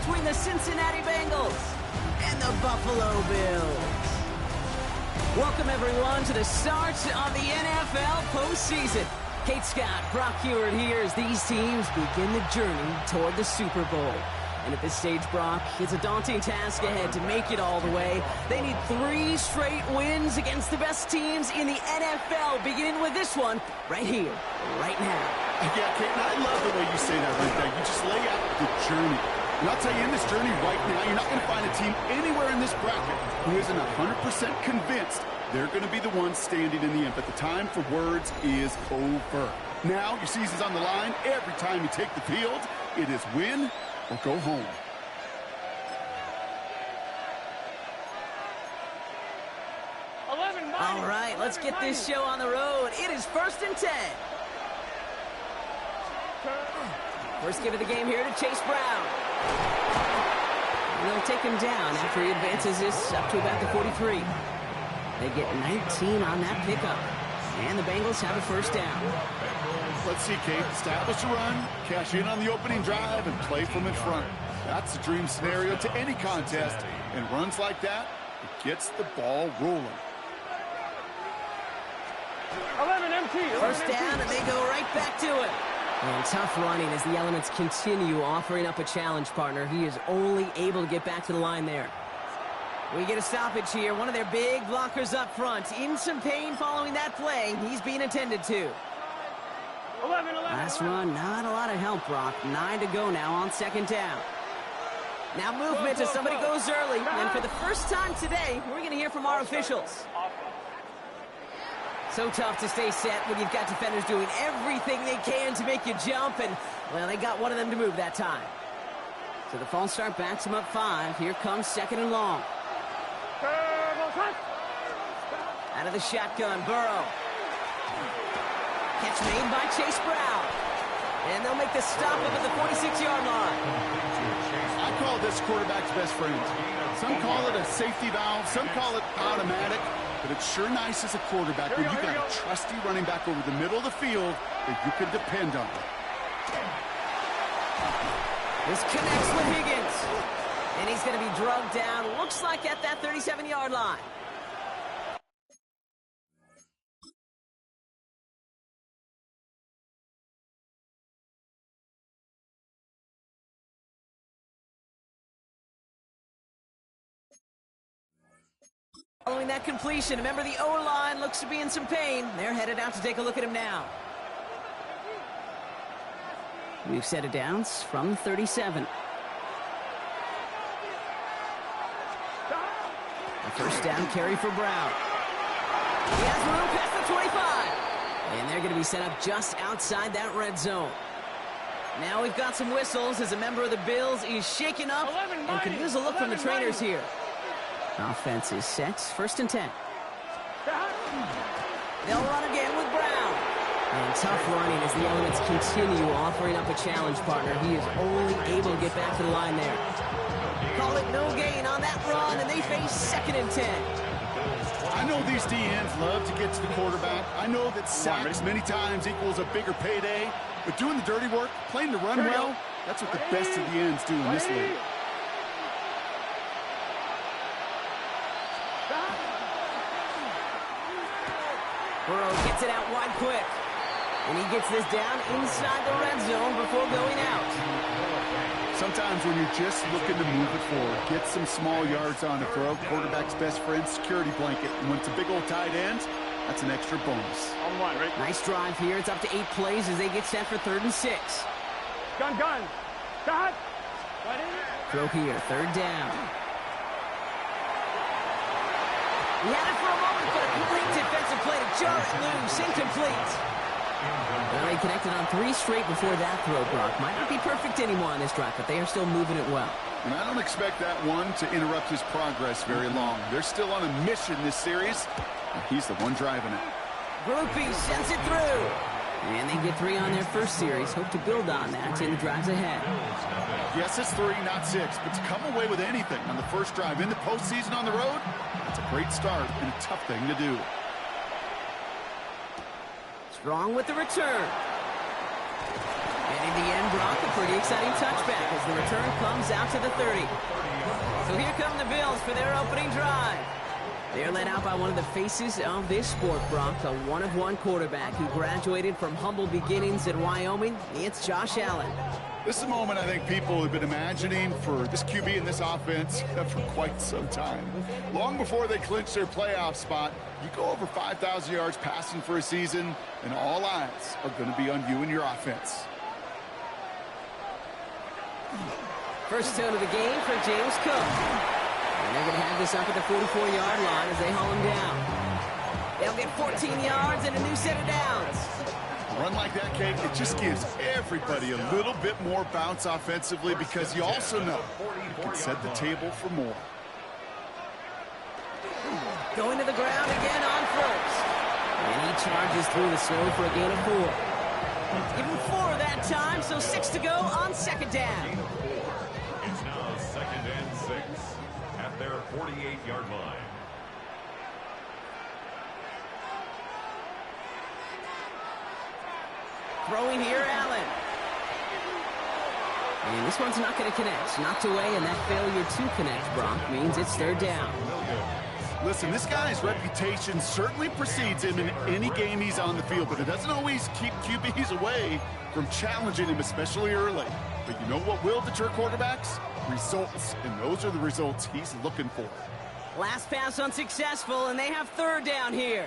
between the Cincinnati Bengals and the Buffalo Bills. Welcome, everyone, to the start of the NFL postseason. Kate Scott, Brock Heward here as these teams begin the journey toward the Super Bowl. And at this stage, Brock, it's a daunting task ahead to make it all the way. They need 3 straight wins against the best teams in the NFL, beginning with this one right here, right now. Yeah, Kate, and I love the way you say that right there. You just lay out the journey. And I'll tell you, in this journey right now, you're not going to find a team anywhere in this bracket who isn't 100% convinced they're going to be the ones standing in the end. But the time for words is over. Now, your season's on the line. Every time you take the field, it is win or go home. All right, let's get this show on the road. It is 1st and 10. First give of the game here to Chase Brown. And they'll take him down after he advances this up to about the 43. They get 19 on that pickup. And the Bengals have a first down. Let's see, Kate. Establish a run, cash in on the opening drive, and play from in front. That's the dream scenario to any contest. And runs like that, it gets the ball rolling. 11 MT. First down, and they go right back to it. And tough running as the Elements continue offering up a challenge partner. He is only able to get back to the line there. We get a stoppage here. One of their big blockers up front. In some pain following that play. He's being attended to. 11. Last run, not a lot of help, Brock. 9 to go now on 2nd down. Now movement as somebody goes early. And for the first time today, we're going to hear from our officials. So tough to stay set when you've got defenders doing everything they can to make you jump. And, well, they got one of them to move that time. So the false start backs him up 5. Here comes 2nd and long. Out of the shotgun, Burrow. Catch made by Chase Brown. And they'll make the stop up at the 46-yard line. I call this quarterback's best friend. Some call it a safety valve, some call it automatic, but it's sure nice as a quarterback when you've got a trusty running back over the middle of the field that you can depend on. This connects with Higgins. And he's going to be drugged down, looks like at that 37-yard line. Following that completion, remember the O-line looks to be in some pain. They're headed out to take a look at him now. We've set it down from 37. A first down carry for Brown. He has room past the 25. And they're going to be set up just outside that red zone. Now we've got some whistles as a member of the Bills is shaken up and could use a look from the trainers here. Offense is set. 1st and 10. They'll run again with Brown. And tough running as the Elements continue offering up a challenge partner. He is only able to get back to the line there. Call it no gain on that run, and they face 2nd and 10. I know these DNs love to get to the quarterback. I know that sacks many times equals a bigger payday. But doing the dirty work, playing the run well, that's what the best of the ends do in this league. Burrow gets it out wide quick. And he gets this down inside the red zone before going out. Sometimes when you're just looking to move it forward, get some small yards on the throw, quarterback's best friend, security blanket. And when it's a big old tight end, that's an extra bonus. On one, right? Nice drive here. It's up to 8 plays as they get set for 3rd and 6. Gun. Got. Throw here, 3rd down. He had it for a moment, but a complete defensive play to jar it loose, incomplete. Well, they connected on 3 straight before that throw, Brock. Might not be perfect anymore on this drive, but they are still moving it well. And I don't expect that one to interrupt his progress very long. They're still on a mission this series, and he's the one driving it. Groupie sends it through. And they get 3 on their first series. Hope to build on that in the drives ahead. Yes, it's 3, not 6, but to come away with anything on the first drive in the postseason on the road, that's a great start and a tough thing to do. Strong with the return. And in the end, Brock, a pretty Pretty exciting touchback as the return comes out to the 30. So here come the Bills for their opening drive. They're led out by one of the faces of this sport, Brock, a one-of-one quarterback who graduated from humble beginnings in Wyoming. It's Josh Allen. This is a moment I think people have been imagining for this QB and this offense for quite some time. Long before they clinch their playoff spot, you go over 5,000 yards passing for a season, and all eyes are going to be on you and your offense. First tone of the game for James Cook. And they're going to have this up at the 44-yard line as they haul him down. They'll get 14 yards and a new set of downs. A run like that, Kate, it just gives everybody a little bit more bounce offensively because you also know you can set the table for more. Going to the ground again on first. And he charges through the snow for a gain of 4. Give him 4 that time, so 6 to go on second down. It's now 2nd and 6 at their 48-yard line. Throwing here, Allen. And this one's not going to connect. Knocked away, and that failure to connect, Brock, means it's third down. Listen, this guy's reputation certainly precedes him in any game he's on the field, but it doesn't always keep QBs away from challenging him, especially early. But you know what will deter quarterbacks? Results, and those are the results he's looking for. Last pass unsuccessful, and they have third down here.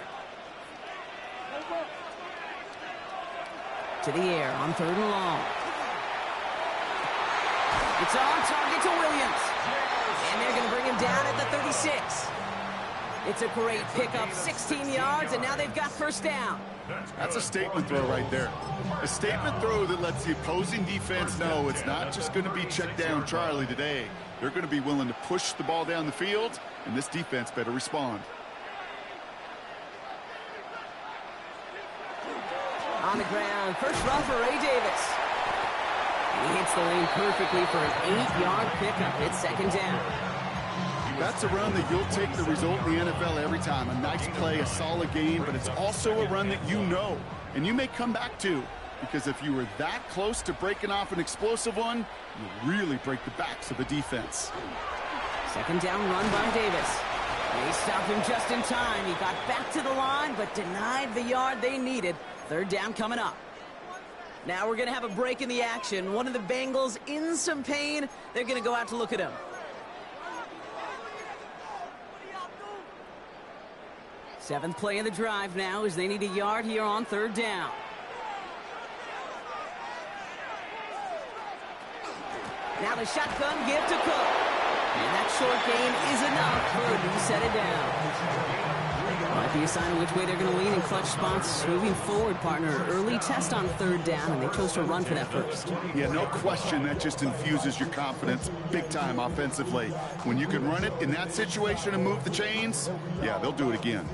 To the air on 3rd and long. It's on target to Williams. And they're going to bring him down at the 36. It's a great pickup, 16 yards, and now they've got first down. That's a statement throw right there. A statement throw that lets the opposing defense know it's not just going to be check down Charlie today. They're going to be willing to push the ball down the field, and this defense better respond. On the ground, first run for Ray Davis. He hits the lane perfectly for an 8-yard pickup. It's second down. That's a run that you'll take the result in the NFL every time. A nice play, a solid game, but it's also a run that you know and you may come back to, because if you were that close to breaking off an explosive one, you really break the backs of the defense. Second down run by Davis. They stopped him just in time. He got back to the line, but denied the yard they needed. Third down coming up. Now we're going to have a break in the action. One of the Bengals in some pain. They're going to go out to look at him. Seventh play of the drive now as they need a yard here on third down. Now the shotgun give to Cook. And that short gain is enough for a new set it down. Might be a sign of which way they're going to lean in clutch spots moving forward, partner. Early test on third down, and they chose to run for that first. Yeah, no question. That just infuses your confidence big time offensively. When you can run it in that situation and move the chains, yeah, they'll do it again.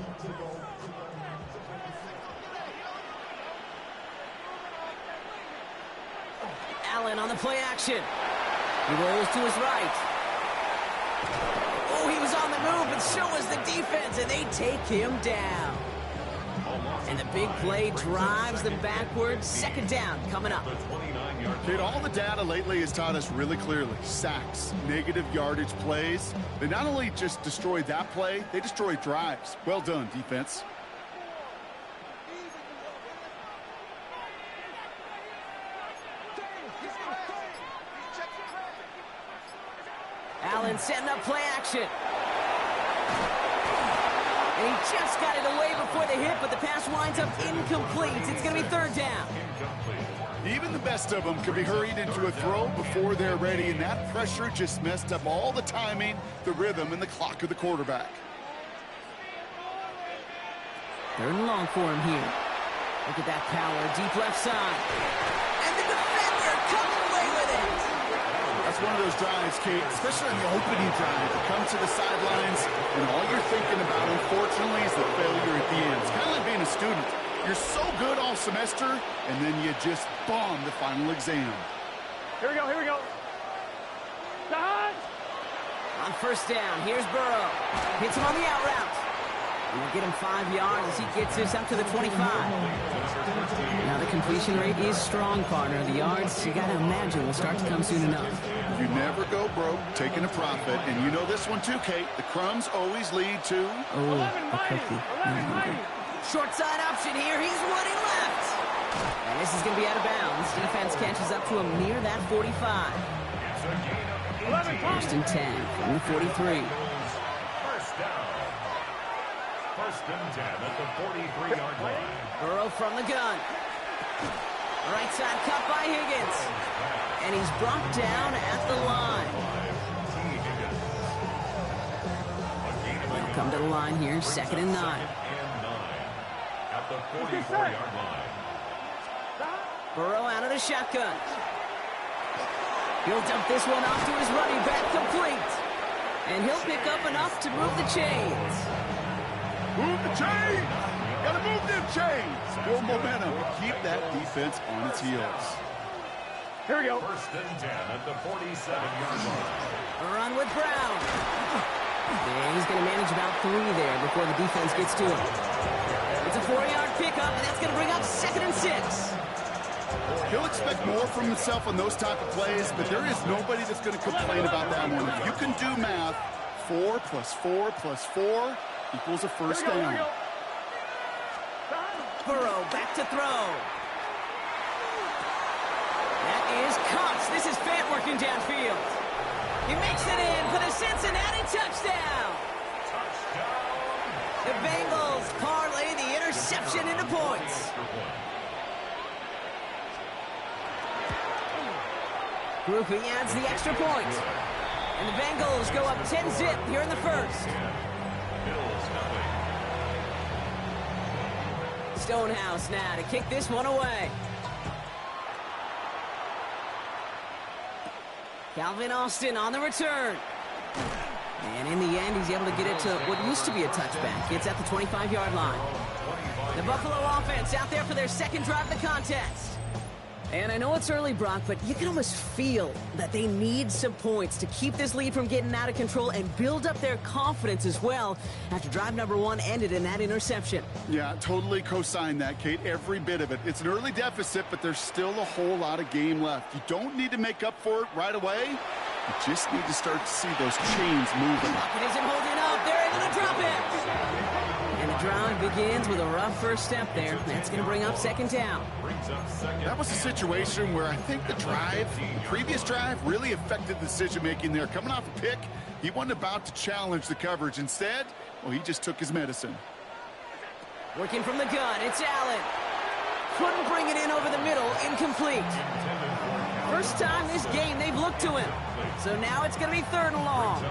Allen on the play action. He rolls to his right. Oh, he was on the move, but so was the defense, and they take him down. And the big play drives them backwards. Second down coming up. Kate, all the data lately has taught us really clearly. Sacks, negative yardage plays. They not only just destroy that play, they destroy drives. Well done, defense. Allen setting up play action. And he just got it away before the hit, but the pass winds up incomplete. It's going to be third down. Even the best of them could be hurried into a throw before they're ready, and that pressure just messed up all the timing, the rhythm, and the clock of the quarterback. Third and long for him here. Look at that power, deep left side. And the defender comes away with it. That's one of those drives, Kate, especially in the opening drive. You come to the sidelines, and all you're thinking about, unfortunately, is the failure at the end. It's kind of like being a student. You're so good all semester, and then you just bomb the final exam. Here we go, here we go. Dodge! On first down, here's Burrow. Hits him on the out route. And we'll get him 5 yards as he gets this up to the 25. Now the completion rate is strong, partner. The yards, you got to imagine, will start to come soon enough. You never go broke taking a profit. And you know this one too, Kate. The crumbs always lead to... Oh, a cookie. Short side option here. He's running left. And this is going to be out of bounds. Defense catches up to him near that 45. First and 10 from the 43. First and 10 at the 43-yard line. Burrow from the gun. Right side cut by Higgins. And he's brought down at the line. They'll come to the line here, 2nd and 9. At the 44-yard line. Burrow out of the shotgun. He'll dump this one off to his running back, complete. And he'll pick up enough to move the chains. Move the chains! Gotta move them chains! Build momentum. Keep that defense on its heels. Here we go. First and 10 at the 47-yard line. A run with Brown. And he's going to manage about 3 there before the defense gets to him. It's a 4-yard pickup, and that's going to bring up 2nd and 6. He'll expect more from himself on those type of plays, but there is nobody that's going to complain about that one. If you can do math, 4 plus 4 plus 4 equals a first down. Burrow back to throw. That is Cox. This is Fant working downfield. He makes it in for the Cincinnati touchdown. The Bengals parlay the interception into points. Groupie adds the extra point. And the Bengals go up 10-zip here in the first. Stonehouse now to kick this one away. Calvin Austin on the return. And in the end, he's able to get it to what used to be a touchback. It's at the 25-yard line. The Buffalo offense out there for their second drive of the contest. And I know it's early, Brock, but you can almost feel that they need some points to keep this lead from getting out of control and build up their confidence as well after drive number 1 ended in that interception. Yeah, totally co-sign that, Kate, every bit of it. It's an early deficit, but there's still a whole lot of game left. You don't need to make up for it right away. You just need to start to see those chains moving. Pocket isn't holding up. They're able to drop it. And the drive begins with a rough first step there. That's going to bring up 2nd down. That was a situation where I think the previous drive, really affected the decision-making there. Coming off a pick, he wasn't about to challenge the coverage. Instead, well, he just took his medicine. Working from the gun, it's Allen. Couldn't bring it in over the middle, incomplete. First time this game they've looked to him. So now it's going to be 3rd and long.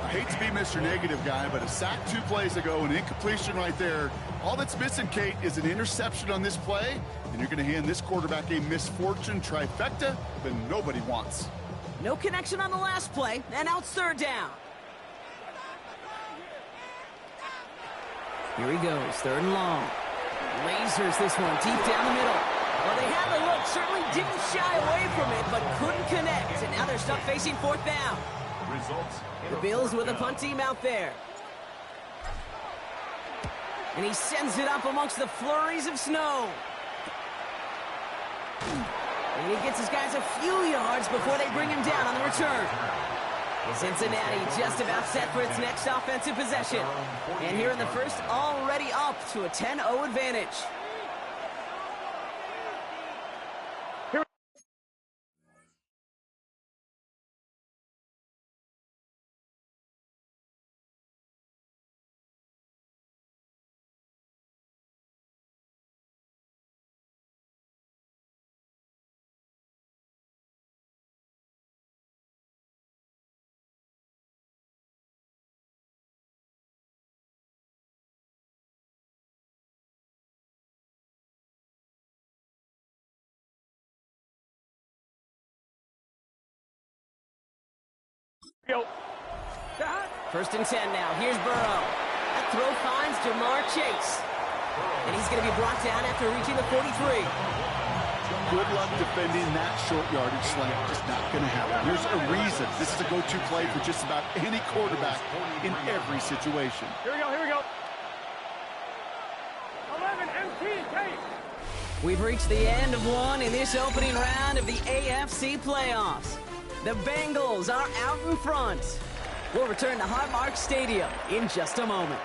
I hate to be Mr. Negative guy, but a sack 2 plays ago, an incompletion right there. All that's missing, Kate, is an interception on this play, and you're going to hand this quarterback a misfortune trifecta that nobody wants. No connection on the last play, and now it's 3rd down. Here he goes, 3rd and long. Lasers this one deep down the middle. Well, they had the look, certainly didn't shy away from it, but couldn't connect, and now they're stuck facing 4th down. The Bills with a punt team out there. And he sends it up amongst the flurries of snow. And he gets his guys a few yards before they bring him down on the return. Cincinnati just about set for its next offensive possession. And here in the first, already up to a 10-0 advantage. First and 10 now. Here's Burrow. That throw finds Jamar Chase. And he's going to be brought down after reaching the 43. Good luck defending that short yardage slant. Just not going to happen. There's a reason. This is a go-to play for just about any quarterback in every situation. Here we go, here we go. We've reached the end of one in this opening round of the AFC playoffs. The Bengals are out in front. We'll return to Highmark Stadium in just a moment.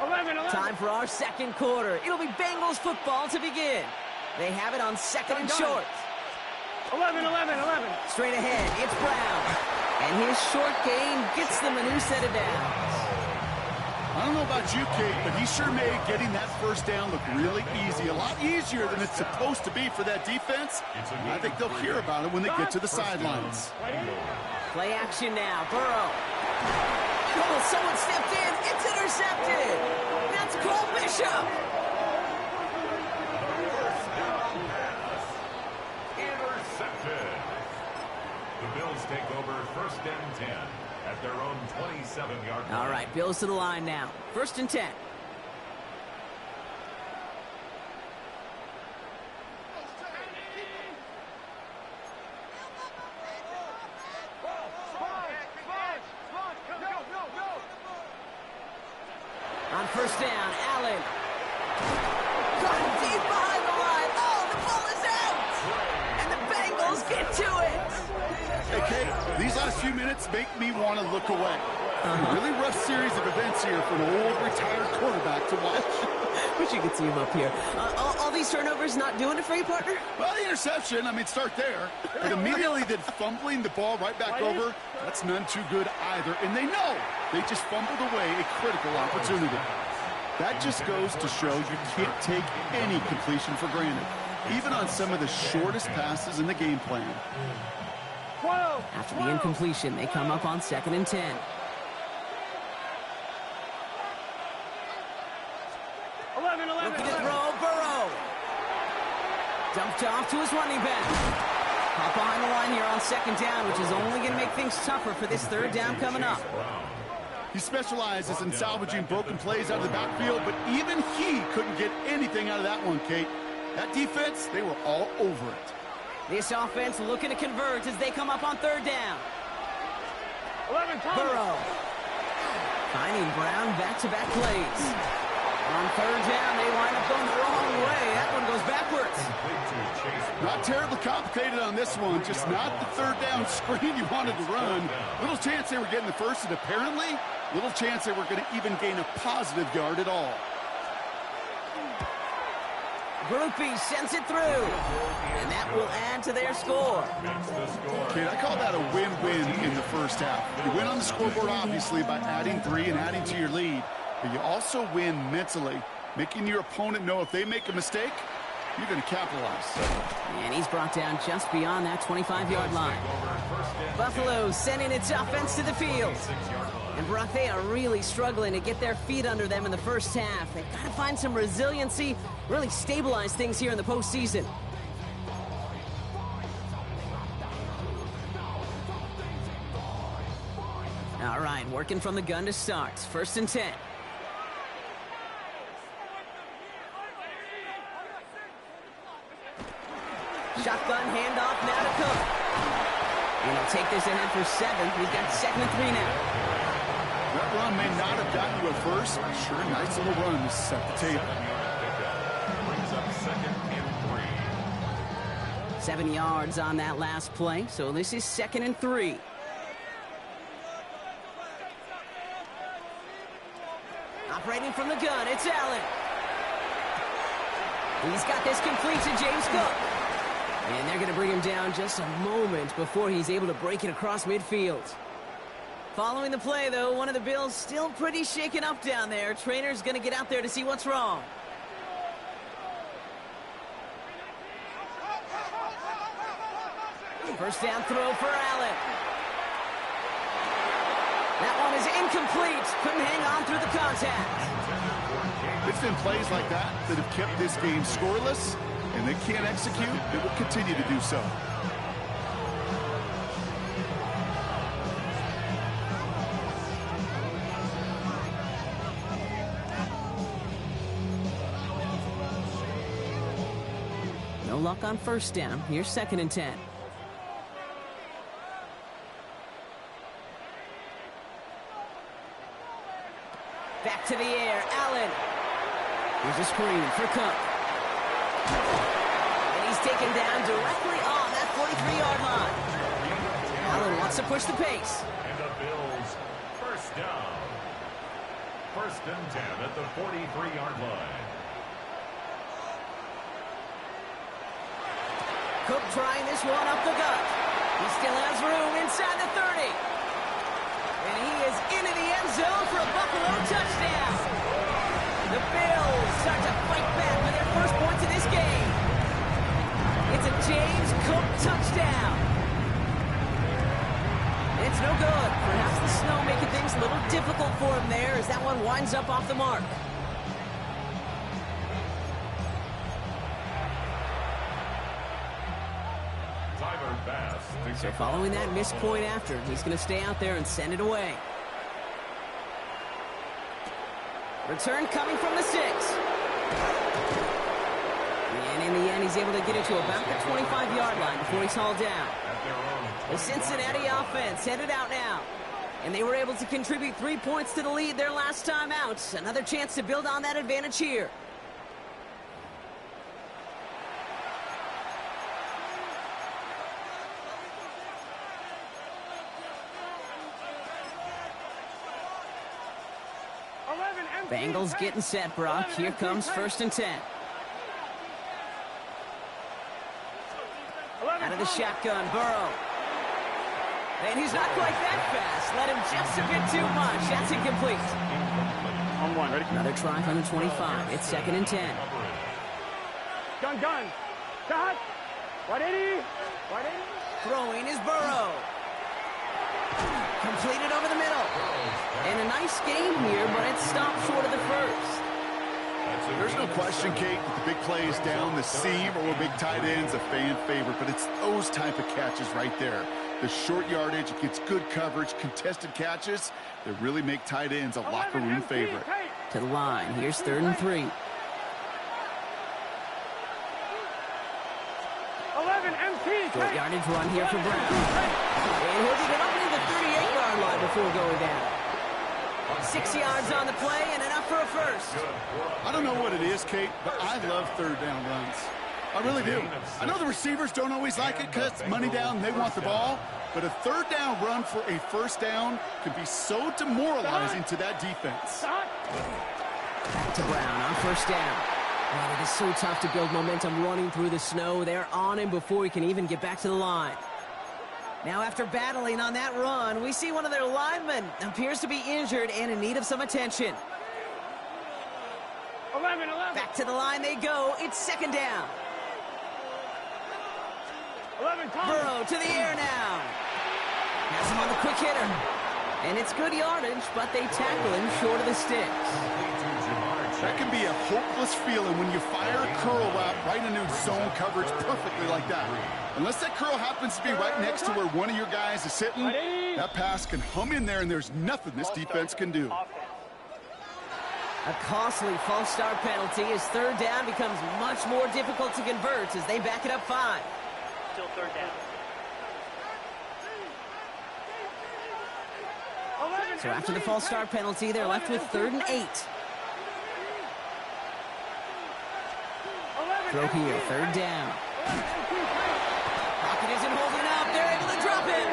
11. Time for our second quarter. It'll be Bengals football to begin. They have it on second and short. 11. Straight ahead, it's Brown. And his short gain gets them a new set of downs. I don't know about you, Kate, but he sure made getting that first down look really easy. A lot easier than it's supposed to be for that defense. I think they'll hear about it when they get to the sidelines. Play action now. Burrow. Oh, someone stepped in. It's intercepted. That's Cole Bishop. Intercepted. The Bills take over first and 10 at their own 27-yard line. All right, Bills to the line now. First and 10. On first down, Allen. Got deep behind the line. Oh, the ball is out. And the Bengals get to it. Hey, Kate, these last few minutes make me want to look away. A really rough series of events here for an old retired quarterback to watch. Wish you could see him up here. All these turnovers not doing it for you, partner? Well, the interception, start there. But immediately then fumbling the ball right back over, that's none too good either. And they know they just fumbled away a critical opportunity. That just goes to show you can't take any completion for granted, even on some of the shortest passes in the game plan. After the incompletion, they come up on second and 10. 11. Looking to throw, Burrow. Dumped off to his running back. Caught behind the line here on second down, which is only going to make things tougher for this third down coming up. He specializes in salvaging broken plays out of the backfield, but even he couldn't get anything out of that one, Kate. That defense, they were all over it. This offense looking to convert as they come up on third down. 11. Burrow. Finding Brown back-to-back plays. On third down, they wind up going the wrong way. That one goes backwards. Not terribly complicated on this one, just not the third down screen you wanted to run. Little chance they were getting the first, and apparently, little chance they were going to even gain a positive yard at all. Groupie sends it through, and that will add to their score. Kate, I call that a win-win in the first half. You win on the scoreboard, obviously, by adding 3 and adding to your lead, but you also win mentally, making your opponent know if they make a mistake, you're going to capitalize. And he's brought down just beyond that 25-yard line. Buffalo sending its offense to the field. And Brock, they are really struggling to get their feet under them in the first half. They've got to find some resiliency, really stabilize things here in the postseason. All right, working from the gun to start. First and 10. Shotgun handoff now to Cook. And he'll take this ahead for 7. We've got second and 3 now. That run may not have gotten you at first, but sure, a nice little run to set the table. Brings up second and 3. 7 yards on that last play, so this is second and 3. Operating from the gun, it's Allen. He's got this complete to James Cook. And they're going to bring him down just a moment before he's able to break it across midfield. Following the play, though, one of the Bills still pretty shaken up down there. Trainer's going to get out there to see what's wrong. First down throw for Allen. That one is incomplete. Couldn't hang on through the contact. It's been plays like that that have kept this game scoreless, and they can't execute. They will continue to do so. No luck on first down. Here's second and 10. Back to the air. Here's a screen for Cook. And he's taken down directly on that 43-yard line. Allen wants to push the pace. And the Bills, first down. First and 10 at the 43-yard line. Cook trying this one up the gut. He still has room inside the 30. And he is into the end zone for a Buffalo touchdown. The Bills start to fight back with their first points of this game. It's a James Cook touchdown. It's no good. Perhaps the snow making things a little difficult for him there as that one winds up off the mark. So following that missed point after, he's going to stay out there and send it away. Return coming from the 6. And in the end, he's able to get it to about the 25-yard line before he's hauled down. The Cincinnati offense headed out now. And they were able to contribute 3 points to the lead their last time out. Another chance to build on that advantage here. Bengals getting set, Brock. Here comes first and 10. Out of the shotgun, Burrow. And he's not quite that fast. Let him just a bit too much. That's incomplete. On one, ready? Another try from the 25. It's second and 10. Gun. Shot. 180. Throwing is Burrow. Completed over the middle. And a nice game here, but it stopped short of the first. There's no question, Kate, that the big plays down the seam or big tight ends a fan favorite, but it's those type of catches right there. The short yardage, it gets good coverage, contested catches that really make tight ends a locker room favorite. To the line. Here's third and 3. 11 MT. Short yardage run here for Brown. And he'll get up to the 38-yard line before going down. 6 yards on the play and enough for a first. I don't know what it is, Kate, but I love third down runs. I really do. I know the receivers don't always like it because it's money down and they want the ball, but a third down run for a first down can be so demoralizing to that defense. Back to Brown on first down. Man, it is so tough to build momentum running through the snow. They're on him before he can even get back to the line. Now, after battling on that run, we see one of their linemen appears to be injured and in need of some attention. 11. Back to the line they go. It's second down. 11. Burrow to the air now. Has him on the quick hitter. And it's good yardage, but they tackle him short of the sticks. That can be a hopeless feeling when you fire a curl route right into zone coverage perfectly like that. Unless that curl happens to be right next to where one of your guys is sitting, that pass can hum in there and there's nothing this defense can do. A costly false start penalty as third down becomes much more difficult to convert as they back it up 5. Still third down. So after the false start penalty, they're left with third and 8. Throw here, third down. Pocket isn't holding up. They're able to drop it.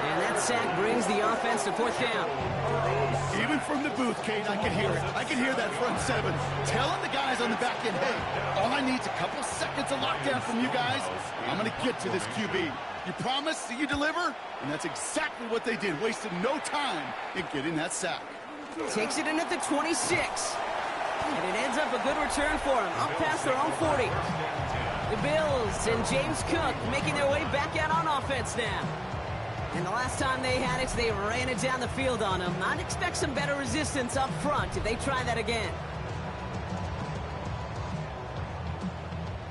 And that sack brings the offense to fourth down. Even from the booth, Kate, I can hear it. I can hear that front 7 telling the guys on the back end, hey, all I need is a couple seconds of lockdown from you guys. I'm going to get to this QB. You promise that you deliver? And that's exactly what they did. Wasted no time in getting that sack. Takes it in at the 26. And it ends up a good return for him, up past their own 40. The Bills and James Cook making their way back out on offense now. And the last time they had it, they ran it down the field on him. I'd expect some better resistance up front if they try that again.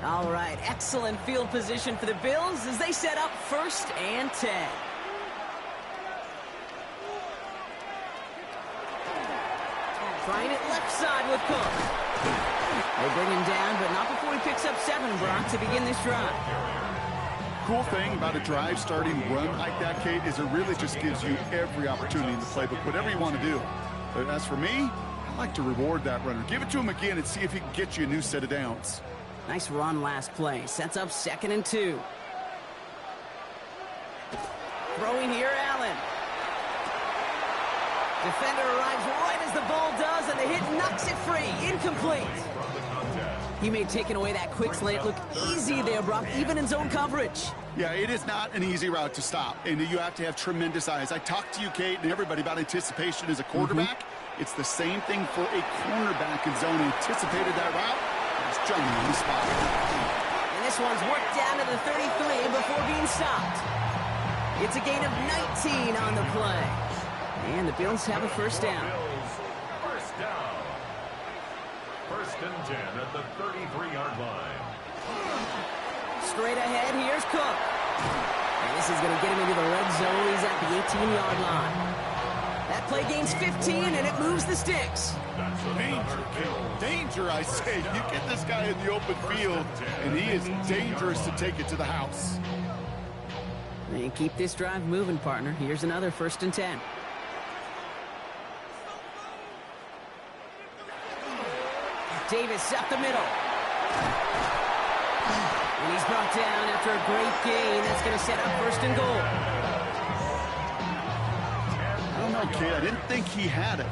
All right, excellent field position for the Bills as they set up first and 10. Trying it left side with Cook. They bring him down, but not before he picks up 7, Brock, to begin this drive. Cool thing about a drive starting run like that, Kate, is it really just gives you every opportunity in the playbook, whatever you want to do. But as for me, I I like to reward that runner. Give it to him again and see if he can get you a new set of downs. Nice run last play. Sets up 2nd and 2. Throwing here, Allen. Defender arrives right as the ball does, and the hit knocks it free. Incomplete. He may have taken away that quick slant. Look easy there, Brock, even in zone coverage. Yeah, it is not an easy route to stop, and you have to have tremendous eyes. I talked to you, Kate, and everybody about anticipation as a quarterback. It's the same thing for a cornerback in zone. Anticipated that route, just jumping on the spot. And this one's worked down to the 33 before being stopped. It's a gain of 19 on the play. And the Bills have a first down. First down. 1st and 10 at the 33-yard line. Straight ahead, here's Cook. And this is going to get him into the red zone. He's at the 18-yard line. That play gains 15, and it moves the sticks. Danger, I say. You get this guy in the open field, and he is dangerous to take it to the house. And keep this drive moving, partner. Here's another 1st and 10. Davis up the middle. And he's brought down after a great gain. That's going to set up 1st and goal. I don't know, Kate. I didn't think he had it.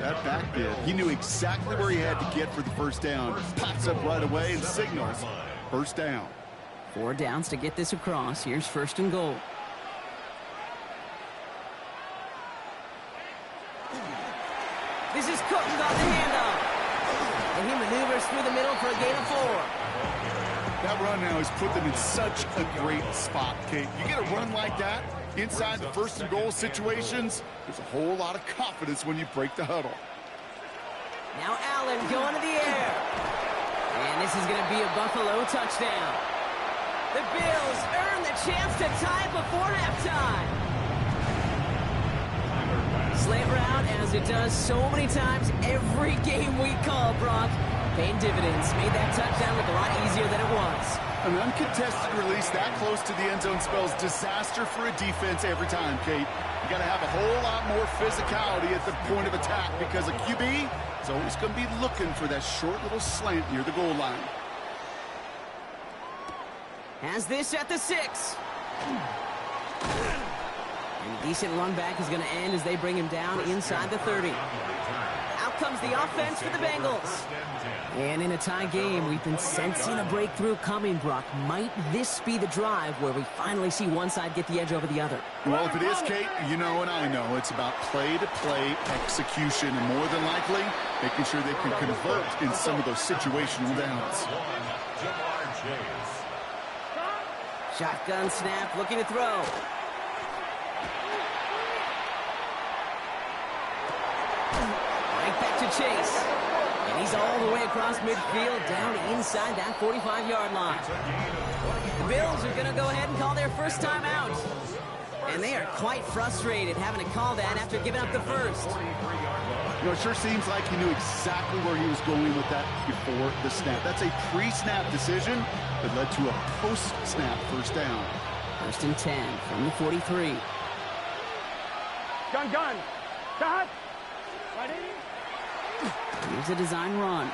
That back did. He knew exactly where he had to get for the first down. Pops up right away and signals. First down. 4 downs to get this across. Here's 1st and goal. This is Cook who got the handoff. And he maneuvers through the middle for a gain of 4. That run now has put them in such a great spot, Kate. You get a run like that inside the 1st and goal situations, there's a whole lot of confidence when you break the huddle. Now Allen going to the air. And this is going to be a Buffalo touchdown. The Bills earn the chance to tie before halftime. Slant route, as it does so many times every game we call, Brock. Paying dividends. Made that touchdown look a lot easier than it was. An uncontested release that close to the end zone spells disaster for a defense every time, Kate. You got to have a whole lot more physicality at the point of attack because a QB is always going to be looking for that short little slant near the goal line. Has this at the 6. And a decent run back is going to end as they bring him down inside the 30. Out comes the offense for the Bengals. And in a tie game, we've been sensing a breakthrough coming, Brock. Might this be the drive where we finally see one side get the edge over the other? Well, if it is, Kate, you know and I know it's about play-to-play execution, and more than likely, making sure they can convert in some of those situational downs. Shotgun snap, looking to throw. Right back to Chase. And he's all the way across midfield, down inside that 45-yard line. The Bills are going to go ahead and call their first timeout. And they are quite frustrated having to call that after giving up the first. You know, it sure seems like he knew exactly where he was going with that before the snap. That's a pre-snap decision that led to a post-snap first down. 1st and 10 from the 43. Gun. Cut. Right in. Here's a design run.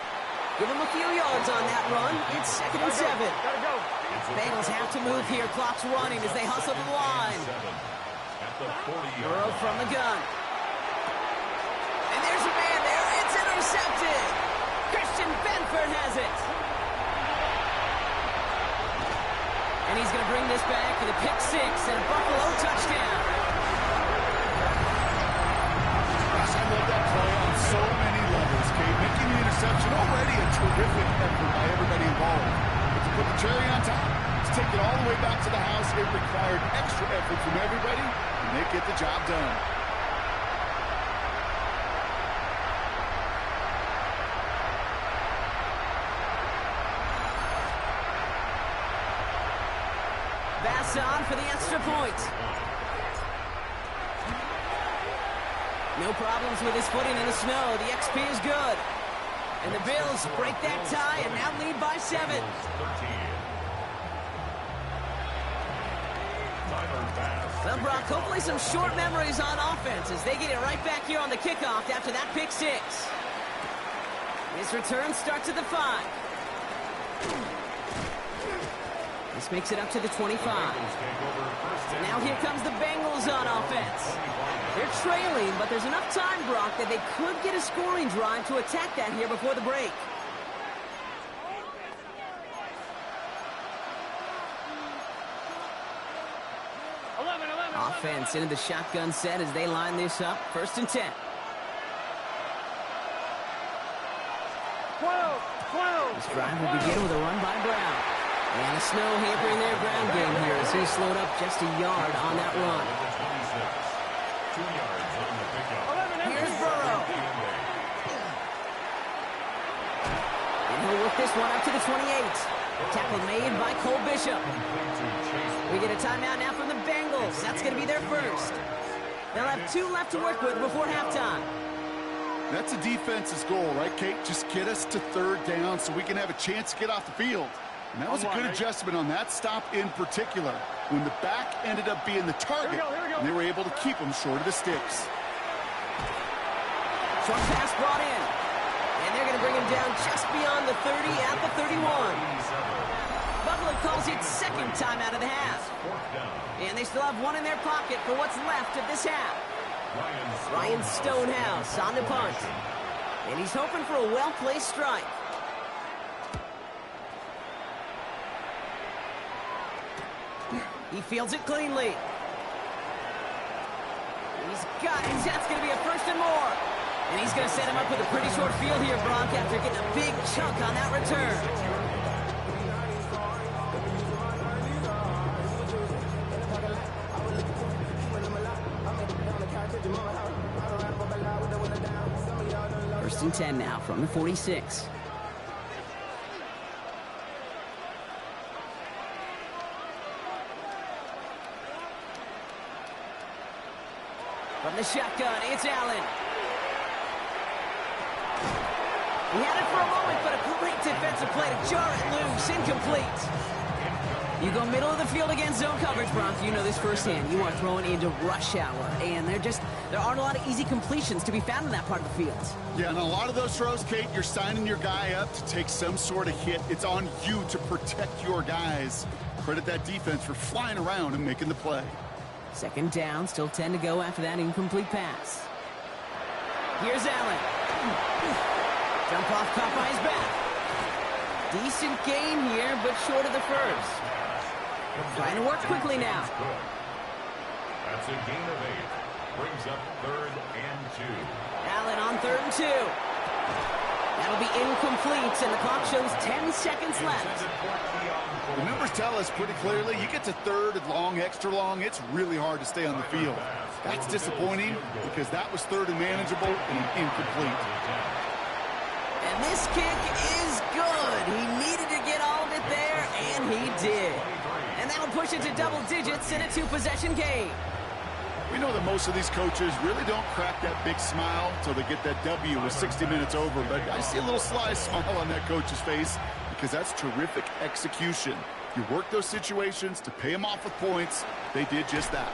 Give him a few yards on that run. It's 2nd and 7. Gotta go. Bengals have to move here. Clock's running as they hustle to the line. Burrow from the gun. And there's a man there. It's intercepted. Christian Benford has it. And he's going to bring this back for the pick 6 and a Buffalo touchdown. I love that play on so many levels, Kate. Making the interception already a terrific effort by everybody involved. But to put the cherry on top, to take it all the way back to the house, it required extra effort from everybody, and they get the job done. Bass on for the extra point. No problems with his footing in the snow. The XP is good. And the Bills break that tie and now lead by 7. Well, Brock, hopefully some short memories on offense as they get it right back here on the kickoff after that pick 6. His return starts at the 5. This makes it up to the 25. So now here comes the Bengals on offense. They're trailing, but there's enough time, Brock, that they could get a scoring drive to attack that here before the break. Offense into the shotgun set as they line this up. 1st and 10. 12. This drive will begin with a run by Brown. And the snow hampering their ground game here as he slowed up just a yard on that run. 2 yards on the pickup. Here's Burrow. And he'll work this one up to the 28. Tackle made by Cole Bishop. We get a timeout now from the Bengals. That's going to be their first. They'll have 2 left to work with before halftime. That's a defense's goal, right, Kate? Just get us to 3rd down so we can have a chance to get off the field. And that was a good adjustment on that stop in particular, when the back ended up being the target, and they were able to keep them short of the sticks. Short pass brought in. And they're going to bring him down just beyond the 30 at the 31. Buffalo calls it 2nd timeout of the half. And they still have 1 in their pocket for what's left of this half. Ryan Stonehouse on the punt. And he's hoping for a well-placed strike. He fields it cleanly. He's got it. That's going to be a 1st and more. And he's going to set him up with a pretty short field here, Brock, after getting a big chunk on that return. First and 10 now from the 46. From the shotgun, it's Allen. He had it for a moment, but a great defensive play to jar it loose. Incomplete. You go middle of the field against zone coverage, Bronx. You know this firsthand. You are throwing into rush hour, and there aren't a lot of easy completions to be found in that part of the field. Yeah, and a lot of those throws, Kate, you're signing your guy up to take some sort of hit. It's on you to protect your guys. Credit that defense for flying around and making the play. 2nd down, still 10 to go after that incomplete pass. Here's Allen. Jump off, caught by his back. Decent gain here, but short of the first. Trying to work quickly now. That's a gain of 8. Brings up 3rd and 2. Allen on 3rd and 2. That'll be incomplete, and the clock shows 10 seconds left. The numbers tell us pretty clearly, you get to 3rd and long, extra long, it's really hard to stay on the field. That's disappointing because that was 3rd and manageable and incomplete. And this kick is good. He needed to get all of it there, and he did. And that'll push it to double digits in a 2-possession game. We know that most of these coaches really don't crack that big smile until they get that W with 60 minutes over, but I see a little sly smile on that coach's face because that's terrific execution. You work those situations to pay them off with points. They did just that.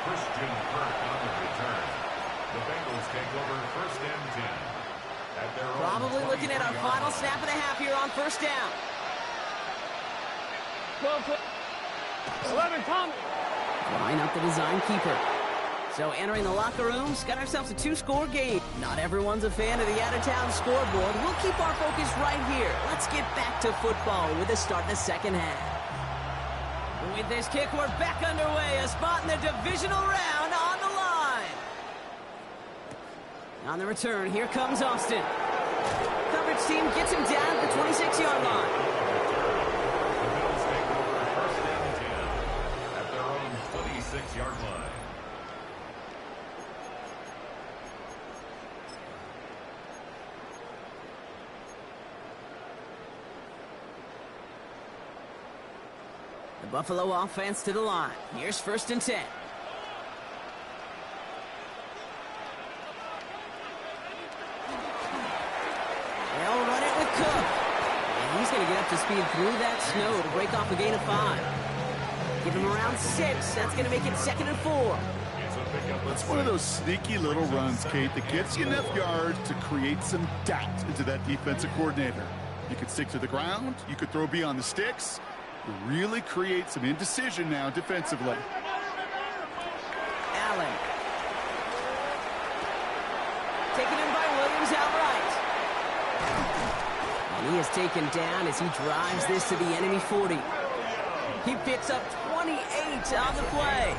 Christian Kirk on the return. The Bengals take over 1st and 10. At their Probably looking at our final snap of the half here on 1st down. 11, Tom. Line up the design keeper. So entering the locker rooms, got ourselves a 2-score game. Not everyone's a fan of the out-of-town scoreboard. We'll keep our focus right here. Let's get back to football with the start of the 2nd half. With this kick, we're back underway. A spot in the divisional round on the line. On the return, here comes Austin. Coverage team gets him down at the 26-yard line. The Bills take over 1st and 10 at their own 26-yard line. The Buffalo offense to the line. Here's 1st and 10. They'll run it with Cook. And he's going to get up to speed through that snow to break off a gain of 5. Give him around 6. That's going to make it 2nd and 4. It's a It's one of those sneaky little runs, Kate, that gets you enough yards to create some doubt into that defensive coordinator. You could stick to the ground. You could throw beyond the sticks. Really create some indecision now defensively. Allen. Taken in by Williams outright. And he is taken down as he drives this to the enemy 40. He picks up 28 on the play.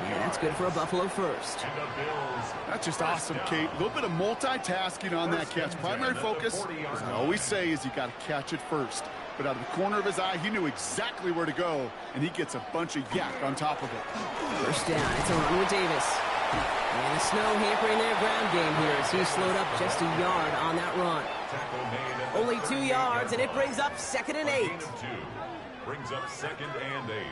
And that's good for a Buffalo first. That's just awesome, Kate. A little bit of multitasking on that catch. Primary focus, as I always say, is you got to catch it first. But out of the corner of his eye, he knew exactly where to go, and he gets a bunch of yak on top of it. First down, it's a run with Davis. And the snow hampering their ground game here as he slowed up just a yard on that run. Only 2 yards, and it brings up 2nd and 8. Brings up 2nd and 8.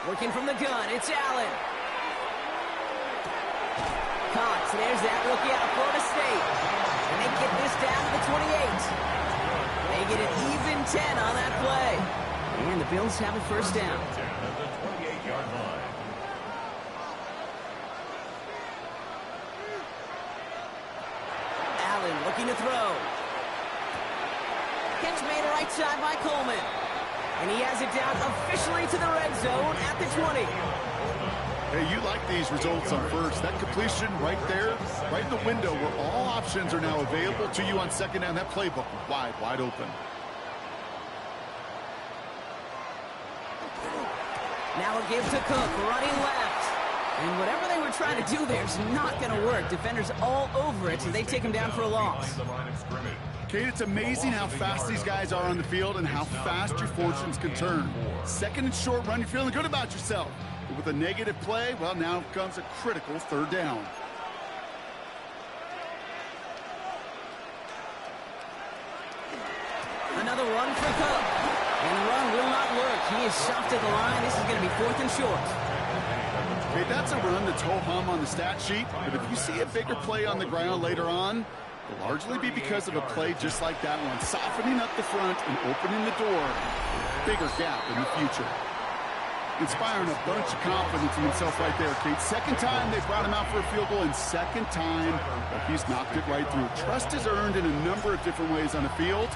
Working from the gun, it's Allen. Caught, there's that rookie out of Florida State. And they get this down to the 28. They get an even 10 on that play. And the Bills have a first down. 10 at the 28-yard line. Allen looking to throw. Catch made right side by Coleman. And he has it down officially to the red zone at the 20. Hey, you like these results on first. That completion right there, right in the window where all options are now available to you on second down. That playbook wide open. Now a give to Cook, running left. And whatever they were trying to do there is not going to work. Defenders all over it, so they take him down for a loss. Kate, it's amazing how fast these guys are on the field and how fast your fortunes can turn. Second and short run, you're feeling good about yourself. But with a negative play, well, now comes a critical third down. Another run for Cook. And the run will not work. He is soft at the line. This is going to be 4th and short. Okay, that's a run that's ho-hum on the stat sheet. But if you see a bigger play on the ground later on, it'll largely be because of a play just like that one, softening up the front and opening the door. Bigger gap in the future. Inspiring a bunch of confidence in himself right there, Kate. Second time they brought him out for a field goal, and second time he's knocked it right through. Trust is earned in a number of different ways on the field.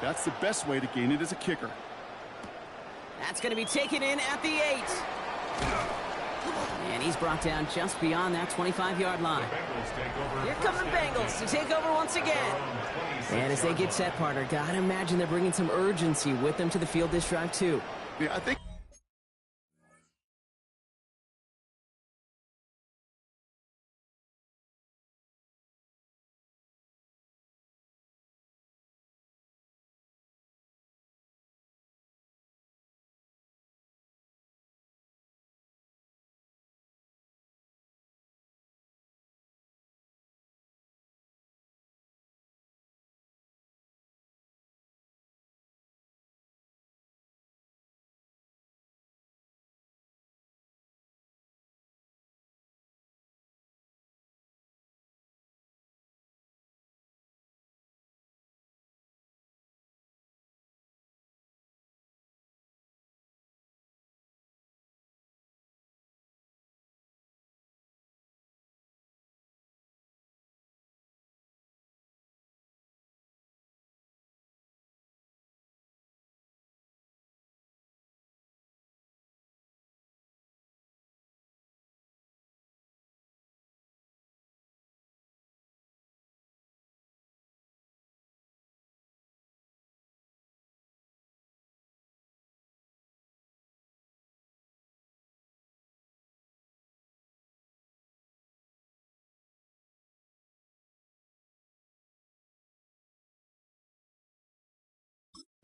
That's the best way to gain it as a kicker. That's going to be taken in at the 8. And he's brought down just beyond that 25-yard line. Here come the Bengals to take over once again. And as they get set, partner, gotta imagine they're bringing some urgency with them to the field this drive, too. Yeah, I think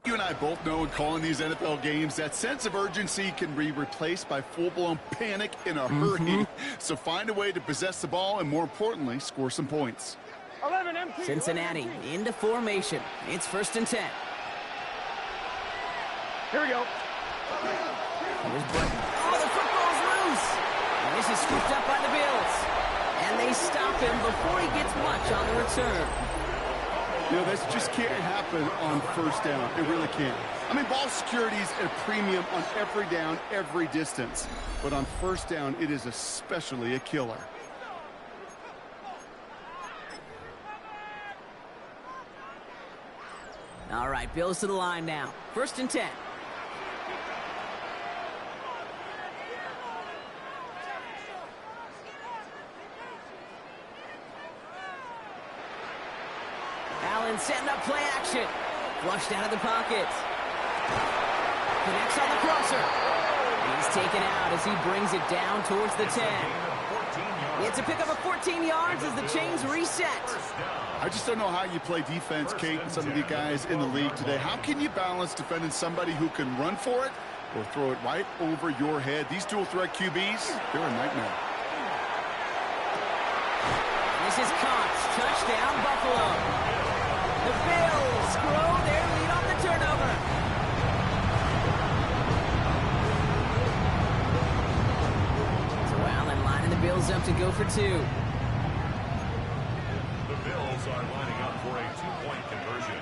you and I both know in calling these NFL games, that sense of urgency can be replaced by full-blown panic in a hurry. So find a way to possess the ball and, more importantly, score some points. 11 empty. Cincinnati into formation. It's 1st and 10. Here we go. Here's Burton. Oh, the football's loose. And this is scooped up by the Bills. And they stop him before he gets much on the return. You know, this just can't happen on first down. It really can't. I mean, ball security is a premium on every down, every distance. But on first down, it is especially a killer. All right, Bills to the line now. 1st and 10. Allen setting up play action. Flushed out of the pocket. Connects on the crosser. He's taken out as he brings it down towards the 10. It's a pickup of 14 yards as the chains reset. I just don't know how you play defense, Kate, and some of the guys in the league today. How can you balance defending somebody who can run for it or throw it right over your head? These dual-threat QBs, they're a nightmare. This is caught. Touchdown, Buffalo. The Bills grow their lead on the turnover. So Allen lining the Bills up to go for 2. The Bills are lining up for a 2-point conversion.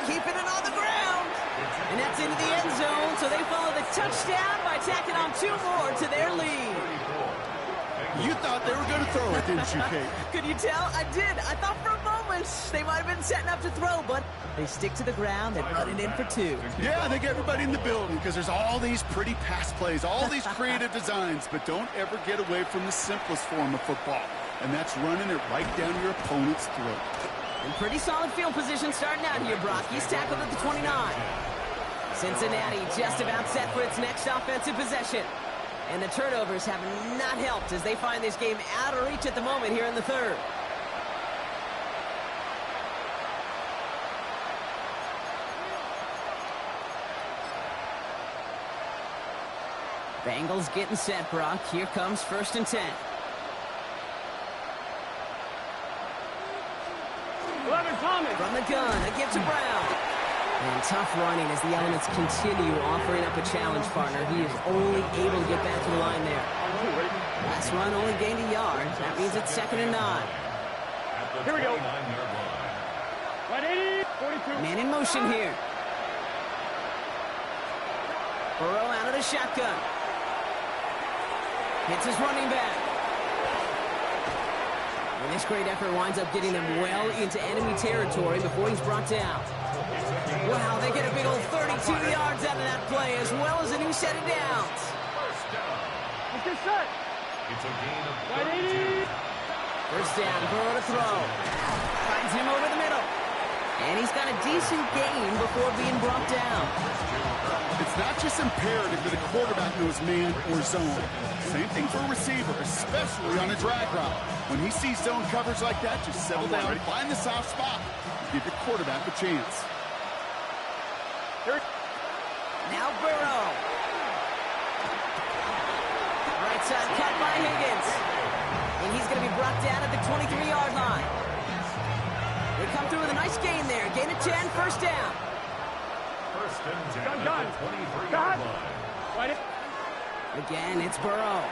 Keeping it on the ground. And that's into the end zone, so they follow the touchdown by tacking on 2 more to their lead. You thought they were going to throw it, didn't you, Kate? Could you tell? I did. I thought for a moment they might have been setting up to throw, but they stick to the ground and run it in for 2. Yeah, I think everybody in the building, because there's all these pretty pass plays, all these creative designs, but don't ever get away from the simplest form of football, and that's running it right down your opponent's throat. In pretty solid field position starting out here, Brock. He's tackled at the 29. Cincinnati just about set for its next offensive possession. And the turnovers have not helped as they find this game out of reach at the moment here in the 3rd. Bengals getting set, Brock. Here comes 1st and 10. 11, Thomas. From the gun, a give to Brown. And tough running as the Elements continue offering up a challenge partner. He is only able to get back to the line there. Last run only gained a yard. That means it's 2nd and 9. Here we go. 180, 42. Man in motion here. Burrow out of the shotgun. Hits his running back. And this great effort winds up getting them well into enemy territory before he's brought down. Wow, they get a big old 32 yards out of that play, as well as a new set of downs. Let's get set. It's a gain of 180. 1st down, Burrow to throw. Finds him over the middle. And he's got a decent gain before being brought down. It's not just imperative that a quarterback knows man or zone. Same thing for a receiver, especially on a drag route. When he sees zone coverage like that, just settle down, find the soft spot, give your quarterback a chance. Now Burrow. Right side cut by Higgins. And he's going to be brought down at the 23-yard line. They come through with a nice gain there. Gain of 10, 1st down. 1st and 10 Gun. at the 23-yard line. Again, it's Burrow.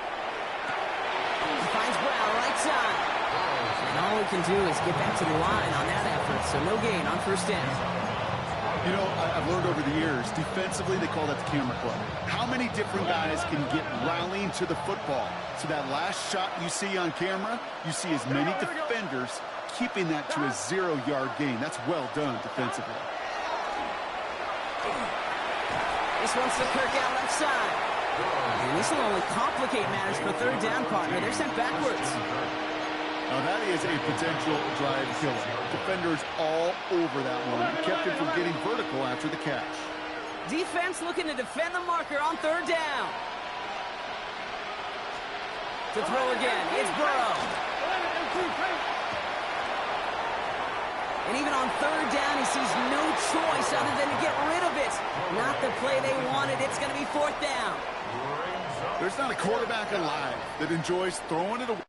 He finds Brown right side. And all he can do is get back to the line on that effort. So no gain on 1st down. You know, I've learned over the years, defensively, they call that the camera club. How many different guys can get rallying to the football? So that last shot you see on camera, you see as many defenders keeping that to a 0-yard gain. That's well done defensively. This one's to Kirk out left side. And this will only complicate matters for 3rd down, partner. They're sent backwards. Now that is a potential drive killer. Defenders all over that one. Kept him from getting vertical after the catch. Defense looking to defend the marker on 3rd down. To throw again, it's Burrow. And even on 3rd down, he sees no choice other than to get rid of it. Not the play they wanted. It's going to be 4th down. There's not a quarterback alive that enjoys throwing it away.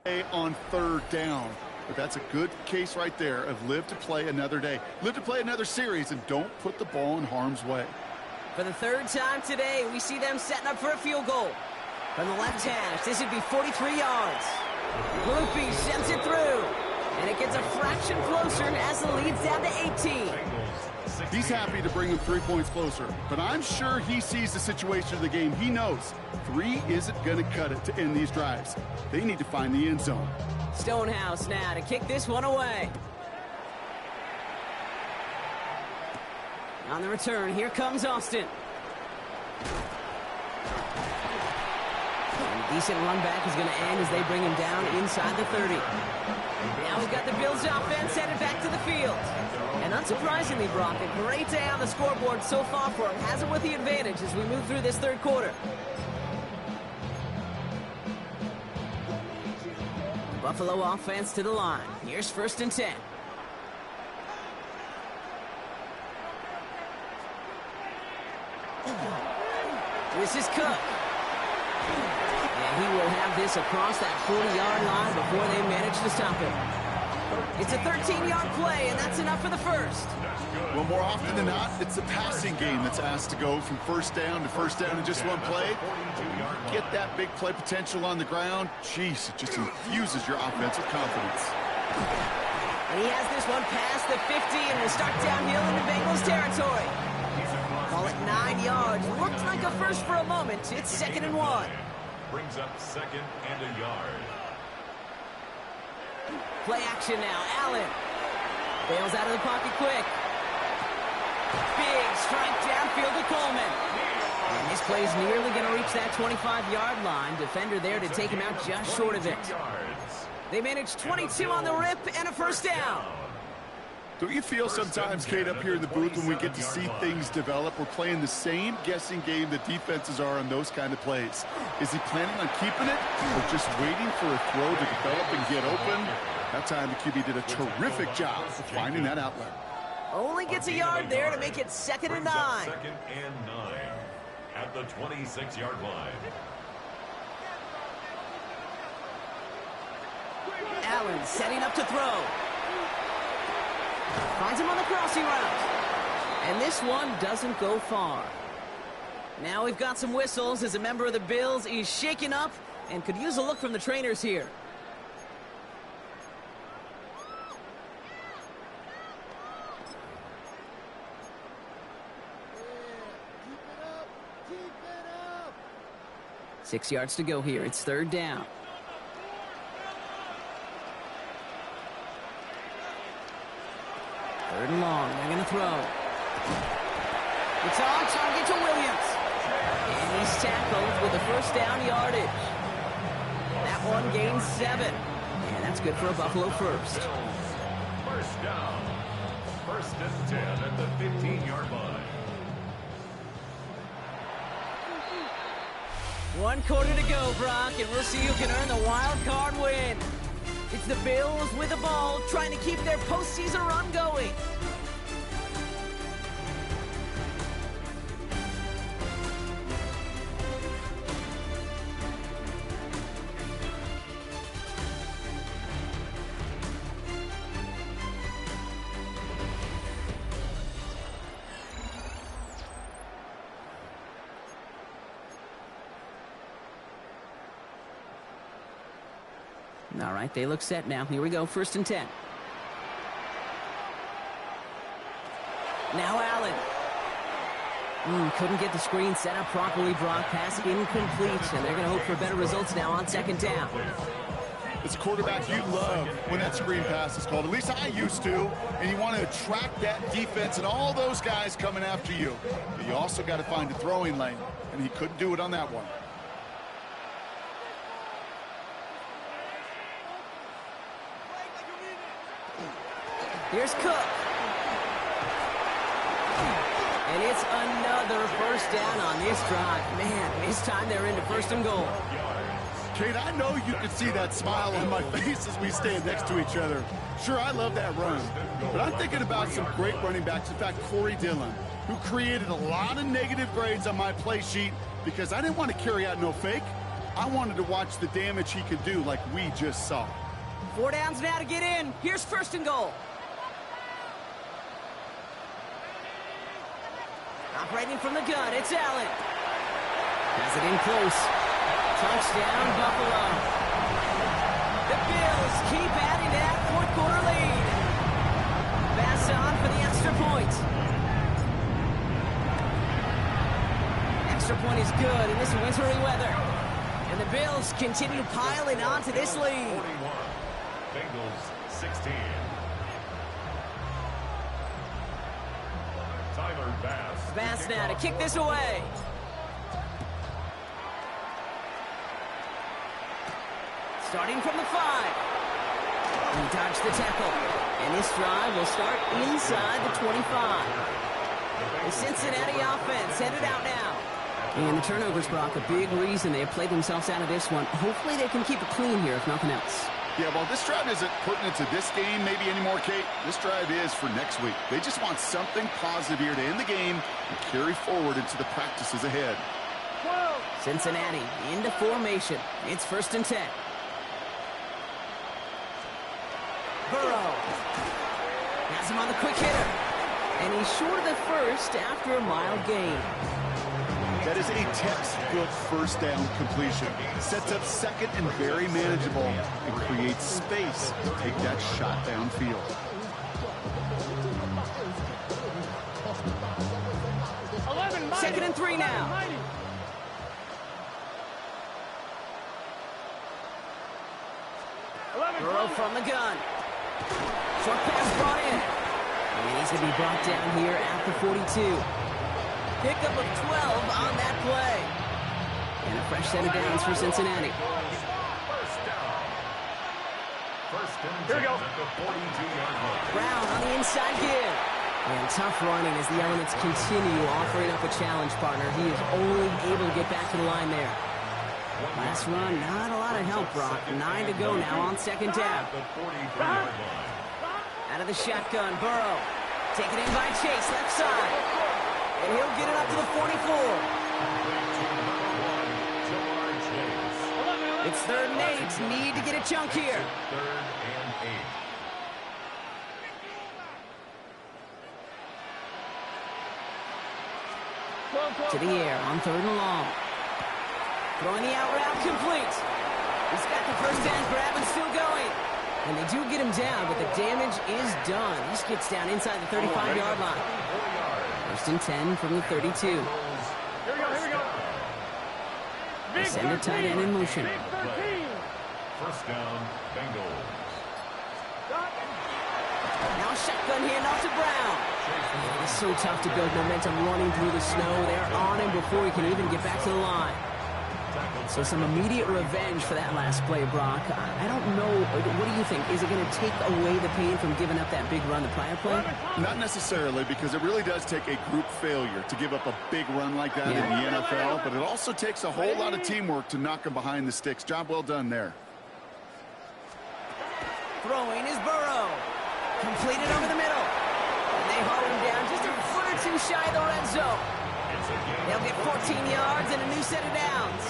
on third down. But that's a good case right there of live to play another day. Live to play another series and don't put the ball in harm's way. For the third time today, we see them setting up for a field goal. From the left hash, this would be 43 yards. Loopy sends it through. And it gets a fraction closer as the lead's down to 18. He's happy to bring him 3 points closer, but I'm sure he sees the situation of the game. He knows 3 isn't going to cut it to end these drives. They need to find the end zone. Stonehouse now to kick this one away. On the return, here comes Austin. And decent run back is going to end as they bring him down inside the 30. Now we've got the Bills offense headed back to the field. And unsurprisingly, Brock, a great day on the scoreboard so far for him. Has it with the advantage as we move through this third quarter. Buffalo offense to the line. Here's 1st and 10. This is Cook. And he will have this across that 40-yard line before they manage to stop him. It's a 13-yard play, and that's enough for the first. Well, more often than not, it's the passing game that's asked to go from first down to first down in just one play. Get that big play potential on the ground. Jeez, it just infuses your offense with confidence. And he has this one past the 50 and will start downhill into Bengals territory. Call it 9 yards. Looked like a first for a moment. It's 2nd and 1. Brings up 2nd and a yard. Play action now. Allen bails out of the pocket quick. Big strike downfield to Coleman. And this play is nearly going to reach that 25-yard line. Defender there to take him out just short of it. They managed 22 on the rip and a first down. Don't you feel sometimes, Kate, up here in the booth when we get to see things develop, we're playing the same guessing game that defenses are on those kind of plays? Is he planning on keeping it or just waiting for a throw to develop and get open? That time the QB did a terrific job of finding that outlet. Only gets a yard there to make it 2nd and 9. 2nd and 9 at the 26-yard line. Allen setting up to throw. Finds him on the crossing route. And this one doesn't go far. Now we've got some whistles as a member of the Bills is shaken up and could use a look from the trainers here. Keep it up. 6 yards to go here. It's 3rd down. Third and long. They're going to throw. It's on target to Williams. And he's tackled with a first down yardage. That one gains 7. And that's good for a Buffalo first. First down. 1st and 10 at the 15-yard line. 1 quarter to go, Brock, and we'll see who can earn the wild card win. It's the Bills with the ball, trying to keep their postseason run going. All right, they look set now. Here we go, 1st and 10. Now Allen. Couldn't get the screen set up properly, Brock. Pass incomplete, and they're going to hope for better results now on 2nd down. As a quarterback, you love when that screen pass is called. At least I used to. And you want to attract that defense and all those guys coming after you. But you also got to find a throwing lane, and he couldn't do it on that one. Here's Cook. And it's another first down on this drive. Man, this time they're into 1st and goal. Kate, I know you can see that smile on my face as we stand next to each other. Sure, I love that run. But I'm thinking about some great running backs. In fact, Corey Dillon, who created a lot of negative grades on my play sheet because I didn't want to carry out no fake. I wanted to watch the damage he could do like we just saw. 4 downs now to get in. Here's first and goal. Operating from the gun, it's Allen. Has it in close. Touchdown, Buffalo. The Bills keep adding to that fourth-quarter lead. Pass on for the extra point. Extra point is good in this wintry weather. And the Bills continue piling on to this lead. 41. Bengals 16. Tyler Bass. Bass now to kick this away. Starting from the 5. He dodged the tackle. And this drive will start inside the 25. The Cincinnati offense headed out now. And the turnovers, Brock, a big reason they have played themselves out of this one. Hopefully they can keep it clean here, if nothing else. Yeah, well, this drive isn't pertinent to this game maybe anymore, Kate. This drive is for next week. They just want something positive here to end the game and carry forward into the practices ahead. Cincinnati into formation. It's 1st and 10. Burrow has him on the quick hitter. And he's short of the first after a mild gain. That is a textbook first down completion. Sets up second and very manageable and creates space to take that shot downfield. Second and 3 now. Burrow from the gun. Short pass brought in. And he's going to be brought down here at the 42. Pickup of 12 on that play. And a fresh set of downs for Cincinnati. First down. First and 10 Here we go. at the 42-yard line. Brown on the inside give. And tough running as the elements continue offering up a challenge partner. He is only able to get back to the line there. Last run, not a lot of help, Brock. 9 to go now on second down. The 43-yard line. Out of the shotgun, Burrow. Taken in by Chase, left side. And he'll get it up to the 44. It's 3rd and 8. Need to get a chunk here. 3rd and 8. To the air on 3rd and long. Throwing the out route complete. He's got the first down grab and still going. And they do get him down, but the damage is done. He gets down inside the 35-yard line. 1st and 10 from the 32. Here we go, here we go. They send a tight end in motion. Big 13. First down, Bengals. Now a shotgun handoff to Brown. Man, it is so tough to build momentum running through the snow. They're on him before he can even get back to the line. So some immediate revenge for that last play, Brock. I don't know. What do you think? Is it going to take away the pain from giving up that big run the prior play? Not necessarily, because it really does take a group failure to give up a big run like that in the NFL, but it also takes a whole lot of teamwork to knock him behind the sticks. Job well done there. Throwing is Burrow. Completed over the middle. And they haul him down just a foot or two shy of the red zone. They'll get 14 yards and a new set of downs.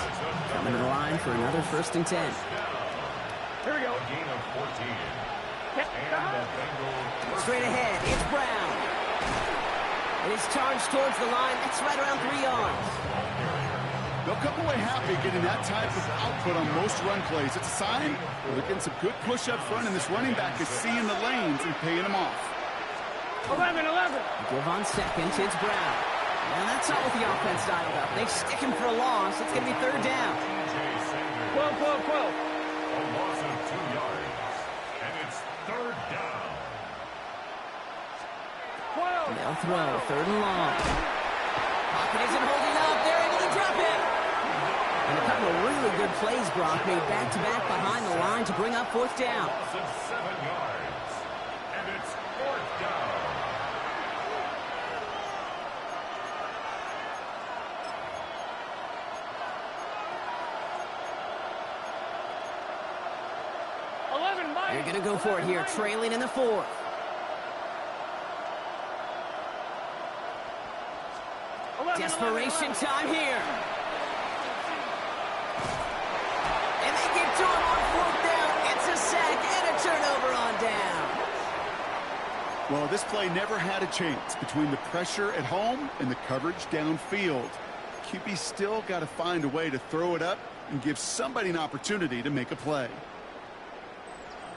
Coming to the line for another 1st and 10. Here we go. A gain of 14. And the Bengals. Straight ahead, it's Brown. It is charged towards the line. That's right around 3 yards. They'll come away happy getting that type of output on most run plays. It's a sign they're getting some good push up front, and this running back is seeing the lanes and paying them off. 11. Give on second, it's Brown. Now that's not what the offense dialed up. They stick him for a loss. It's going to be 3rd down. 12. A loss of 2 yards. And it's 3rd down. 12. They'll throw 3rd and long. Pocket isn't holding up. They're able to drop it. And a couple of really good plays, Brock, made back-to-back behind the line to bring up 4th down. Loss of 7 yards. And it's 4th down. They're going to go for it here, trailing in the 4th. Desperation time here. Well, this play never had a chance between the pressure at home and the coverage downfield. QB still got to find a way to throw it up and give somebody an opportunity to make a play.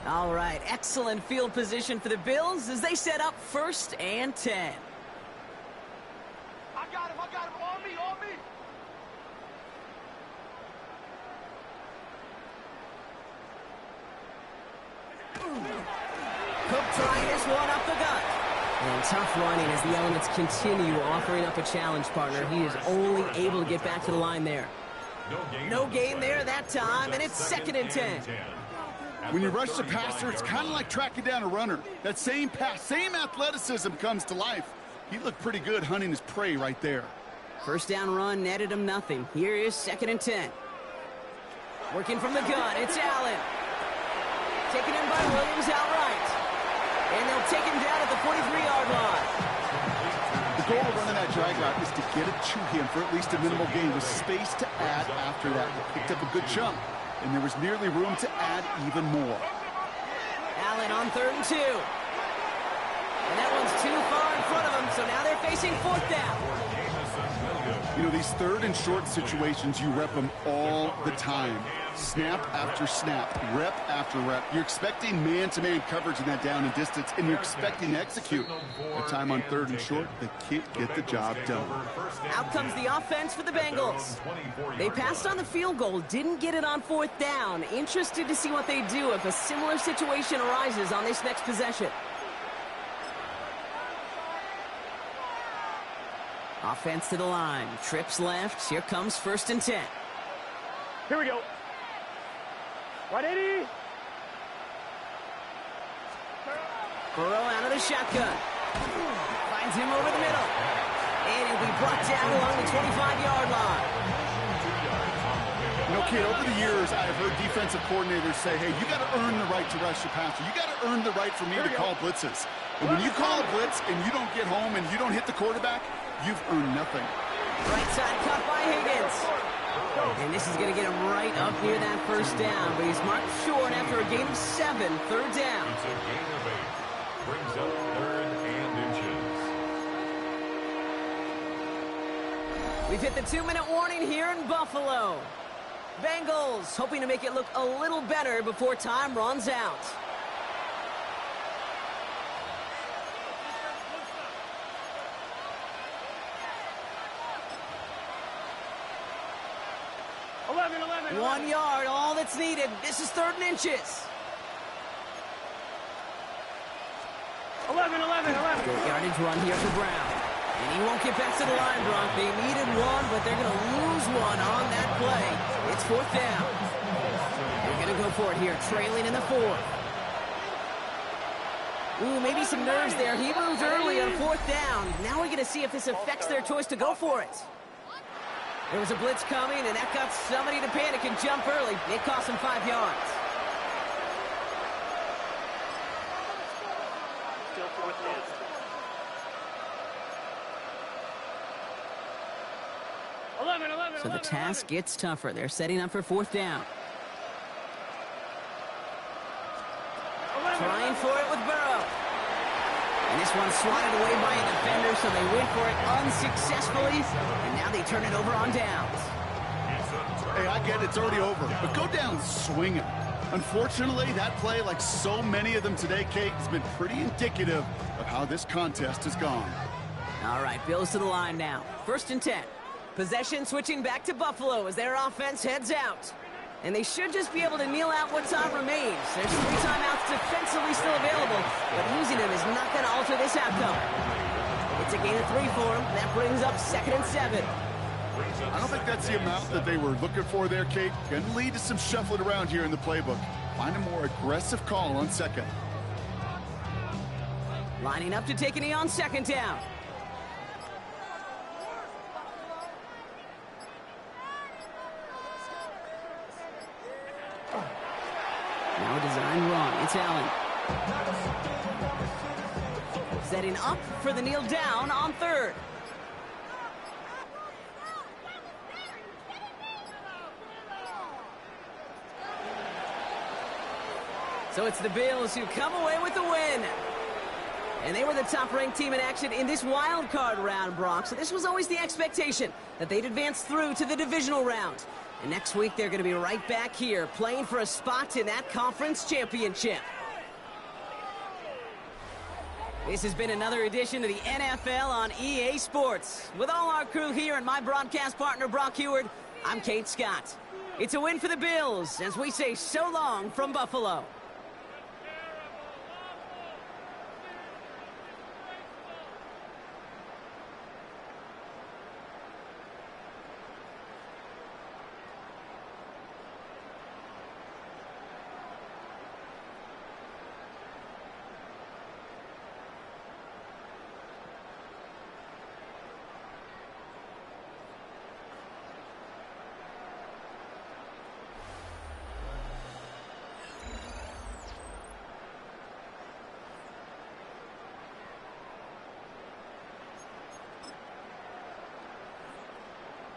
All right, excellent field position for the Bills as they set up 1st and 10. I got him, on me, on me. Cook trying this one up the gut. And tough running as the elements continue offering up a challenge partner. He is only able to get back to the line there. No gain there that time, and it's 2nd and 10. When you rush the passer, it's kind of like tracking down a runner. That same pass, same athleticism comes to life. He looked pretty good hunting his prey right there. 1st down run netted him nothing. Here is 2nd and 10. Working from the gun, it's Allen. Taken in by Williams outright. And they'll take him down at the 43-yard line. The goal of running that drag route is to get it to him for at least a minimal gain with space to add after that. He picked up a good chunk, and there was nearly room to add even more. Allen on 3rd and 2. And that one's too far in front of him, so now they're facing 4th down. You know, these 3rd and short situations, you rep them all the time. Snap after snap, rep after rep. You're expecting man-to-man coverage in that down and distance, and you're expecting to execute. A time on 3rd and short, they can't get the job done. Out comes the offense for the Bengals. They passed on the field goal, didn't get it on 4th down. Interested to see what they do if a similar situation arises on this next possession. Offense to the line, trips left. Here comes 1st and 10. Here we go. 180. Burrow out of the shotgun. Finds him over the middle. And he'll be brought down along the 25-yard line. You know, kid, over the years, I've heard defensive coordinators say, hey, you got to earn the right to rush the passer. You got to earn the right for me to call blitzes. And when you call a blitz and you don't get home and you don't hit the quarterback, you've earned nothing. Right side cut by Higgins. And this is going to get him right up near that 1st down. But he's marked short after a gain of 7, 3rd down. It's a gain of 8. Brings up 3rd and inches. We've hit the 2-minute warning here in Buffalo. Bengals hoping to make it look a little better before time runs out. 1 yard, all that's needed. This is 3rd and inches. 11. Good yardage run here for Brown. And he won't get back to the line, Brock. They needed one, but they're going to lose one on that play. It's 4th down. They're going to go for it here, trailing in the 4th. Ooh, maybe some nerves there. He moved early on 4th down. Now we're going to see if this affects their choice to go for it. There was a blitz coming, and that got somebody to panic and jump early. It cost them 5 yards. Still 4th down. So the task gets tougher. They're setting up for 4th down. Trying for it with Burrow. And this one's swatted away by a defender, so they went for it unsuccessfully. And now they turn it over on downs. Hey, I get it. It's already over. But go down swinging. Unfortunately, that play, like so many of them today, Kate, has been pretty indicative of how this contest has gone. All right, Bills to the line now. 1st and 10. Possession switching back to Buffalo as their offense heads out. And they should just be able to kneel out what time remains. There's 3 timeouts defensively still available, but losing them is not going to alter this outcome. It's a gain of 3 for them. That brings up 2nd and 7. I don't think that's the amount that they were looking for there, Kate. Going to lead to some shuffling around here in the playbook. Find a more aggressive call on 2nd. Lining up to take a knee on 2nd down. Now a design run. It's Allen. Setting up for the kneel down on 3rd. So it's the Bills who come away with the win. And they were the top-ranked team in action in this wild card round, Brock. So this was always the expectation that they'd advance through to the divisional round. And next week, they're going to be right back here playing for a spot in that conference championship. This has been another edition of the NFL on EA Sports. With all our crew here and my broadcast partner, Brock Heward, I'm Kate Scott. It's a win for the Bills as we say so long from Buffalo.